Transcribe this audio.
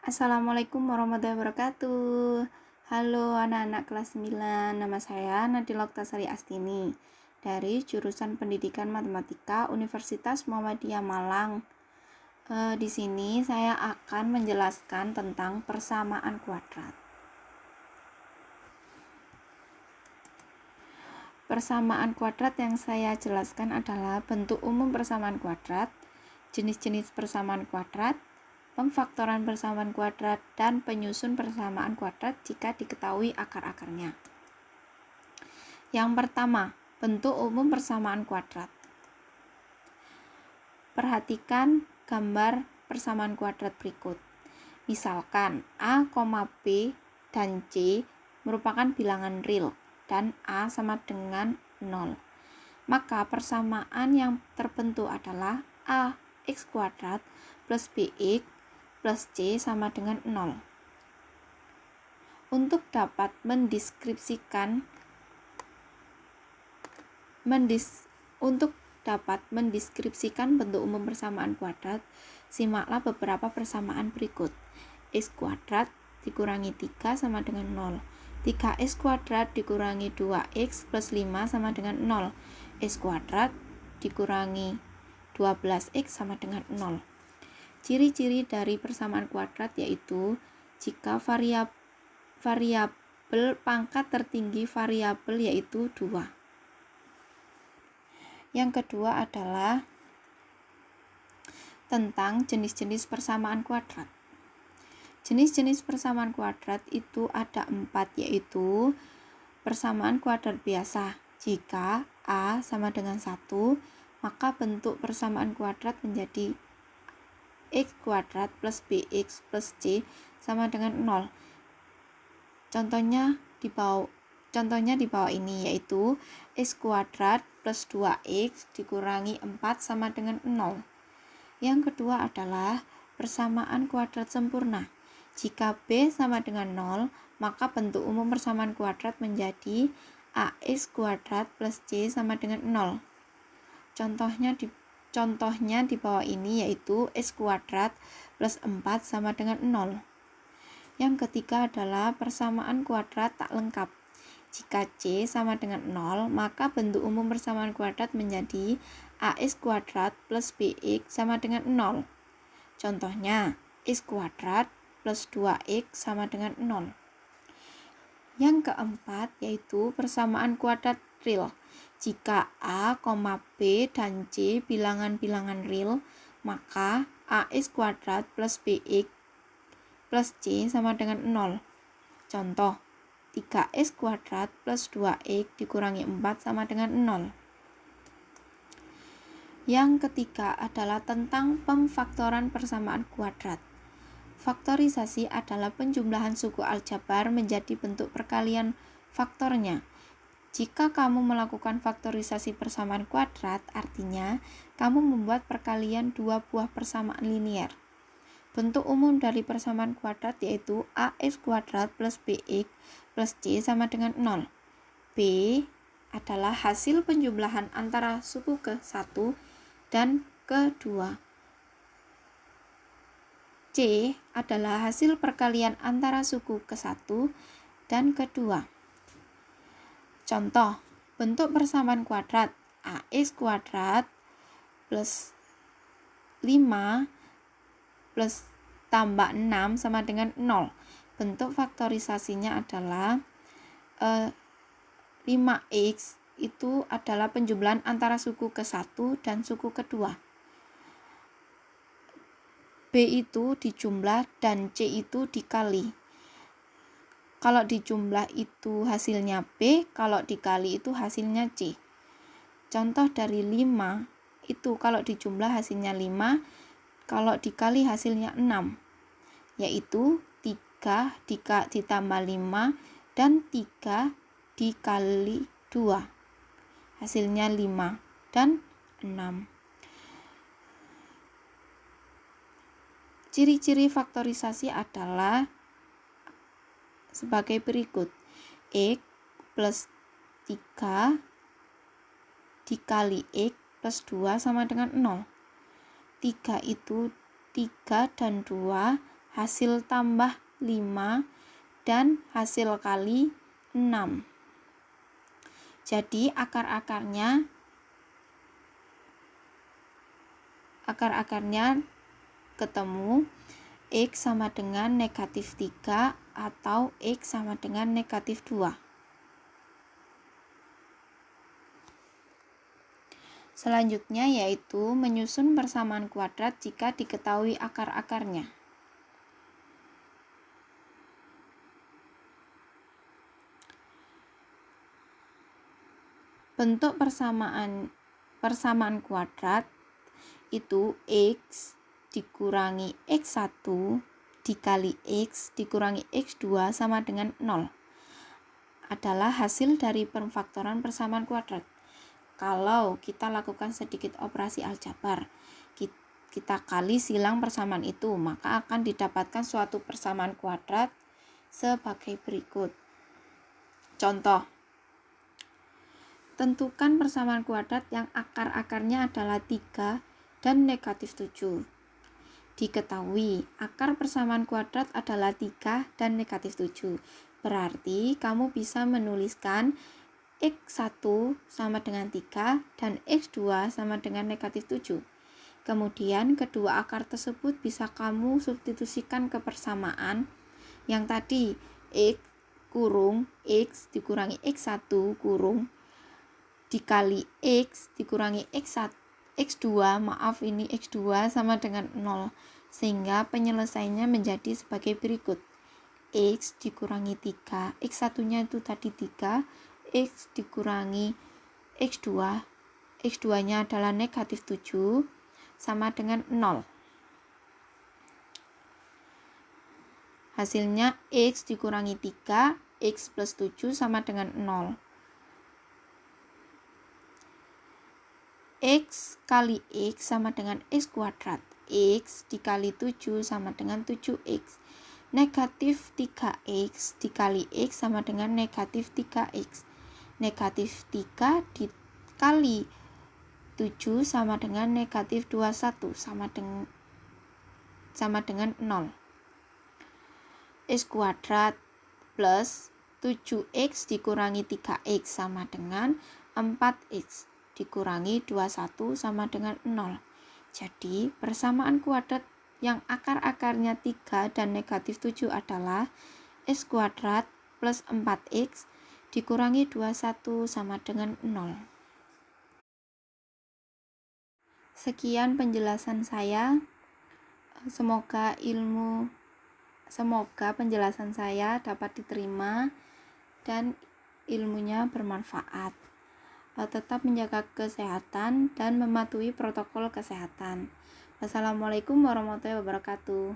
Assalamualaikum warahmatullahi wabarakatuh. Halo anak-anak kelas 9, nama saya Nadila Oktasari Astini dari jurusan Pendidikan Matematika Universitas Muhammadiyah Malang. Di sini saya akan menjelaskan tentang persamaan kuadrat. Persamaan kuadrat yang saya jelaskan adalah bentuk umum persamaan kuadrat, jenis-jenis persamaan kuadrat, pemfaktoran persamaan kuadrat, dan penyusun persamaan kuadrat jika diketahui akar-akarnya. Yang pertama, bentuk umum persamaan kuadrat. Perhatikan gambar persamaan kuadrat berikut. Misalkan A, B, dan C merupakan bilangan real dan A sama dengan 0. Maka persamaan yang terbentuk adalah A x kuadrat plus bx plus c sama dengan 0. Untuk dapat mendeskripsikan bentuk umum persamaan kuadrat, simaklah beberapa persamaan berikut. X kuadrat dikurangi 3 sama dengan 0. 3x kuadrat dikurangi 2x plus 5 sama dengan 0. X kuadrat dikurangi 12x sama dengan 0. Ciri-ciri dari persamaan kuadrat yaitu jika variabel pangkat tertinggi variabel yaitu 2. Yang kedua adalah tentang jenis-jenis persamaan kuadrat. Jenis-jenis persamaan kuadrat itu ada 4, yaitu persamaan kuadrat biasa. Jika A sama dengan 1, maka bentuk persamaan kuadrat menjadi x kuadrat plus bx plus c sama dengan 0. Contohnya di bawah ini, yaitu x kuadrat plus 2x dikurangi 4 sama dengan 0. Yang kedua adalah persamaan kuadrat sempurna. Jika b sama dengan 0, maka bentuk umum persamaan kuadrat menjadi ax kuadrat plus c sama dengan 0. Contohnya di bawah ini, yaitu x kuadrat plus 4 sama dengan 0. Yang ketiga adalah persamaan kuadrat tak lengkap. Jika c sama dengan 0, maka bentuk umum persamaan kuadrat menjadi ax kuadrat plus bx sama dengan 0. Contohnya, x kuadrat plus 2x sama dengan 0. Yang keempat yaitu persamaan kuadrat real. Jika A, B, dan C bilangan-bilangan real, maka ax kuadrat plus bx plus c sama dengan 0. Contoh, 3x kuadrat plus 2x dikurangi 4 sama dengan 0. Yang ketiga adalah tentang pemfaktoran persamaan kuadrat. Faktorisasi adalah penjumlahan suku aljabar menjadi bentuk perkalian faktornya. Jika kamu melakukan faktorisasi persamaan kuadrat, artinya kamu membuat perkalian dua buah persamaan linier. Bentuk umum dari persamaan kuadrat yaitu ax kuadrat plus bx plus c sama dengan 0. B adalah hasil penjumlahan antara suku ke-1 dan ke-2. C adalah hasil perkalian antara suku ke-1 dan ke-2. Contoh, bentuk persamaan kuadrat ax kuadrat plus 5 plus tambah 6 sama dengan 0. Bentuk faktorisasinya adalah 5x itu adalah penjumlahan antara suku ke-1 dan suku ke-2. B itu dijumlah dan C itu dikali. Kalau dijumlah itu hasilnya B, kalau dikali itu hasilnya C. Contoh dari 5 itu kalau dijumlah hasilnya 5, kalau dikali hasilnya 6, yaitu 3 ditambah 5 dan 3 dikali 2. Hasilnya 5 dan 6. Ciri-ciri faktorisasi adalah sebagai berikut. X plus 3 dikali X plus 2 sama dengan 0. 3 itu 3 dan 2 hasil tambah 5, dan hasil kali 6. Jadi akar-akarnya ketemu X sama dengan negatif 3 atau X sama dengan negatif 2. Selanjutnya yaitu menyusun persamaan kuadrat jika diketahui akar-akarnya. Bentuk persamaan kuadrat itu X dikurangi X1 dikali X dikurangi X2 sama dengan 0 adalah hasil dari pemfaktoran persamaan kuadrat. Kalau kita lakukan sedikit operasi aljabar, kita kali silang persamaan itu, maka akan didapatkan suatu persamaan kuadrat sebagai berikut. Contoh, tentukan persamaan kuadrat yang akar-akarnya adalah 3 dan negatif 7. Diketahui akar persamaan kuadrat adalah 3 dan negatif 7. Berarti kamu bisa menuliskan X1 sama dengan 3 dan X2 sama dengan negatif 7. Kemudian kedua akar tersebut bisa kamu substitusikan ke persamaan yang tadi X kurung X dikurangi X1 kurung dikali X dikurangi X2 sama dengan 0, sehingga penyelesaiannya menjadi sebagai berikut. X dikurangi 3, X1 nya itu tadi 3, X dikurangi X2, X2 nya adalah negatif 7 sama dengan 0. Hasilnya X dikurangi 3, X plus 7 sama dengan 0. X kali X sama dengan X kuadrat. X dikali 7 sama dengan 7X. Negatif 3X dikali X sama dengan negatif 3X. Negatif 3 dikali 7 sama dengan negatif 21 sama dengan 0. X kuadrat plus 7X dikurangi 3X sama dengan 4X. Dikurangi 21 sama dengan 0. Jadi persamaan kuadrat yang akar-akarnya 3 dan negatif 7 adalah X kuadrat plus 4X dikurangi 21 sama dengan 0. Sekian penjelasan saya. Semoga penjelasan saya dapat diterima dan ilmunya bermanfaat. Tetap menjaga kesehatan dan mematuhi protokol kesehatan. Wassalamualaikum warahmatullahi wabarakatuh.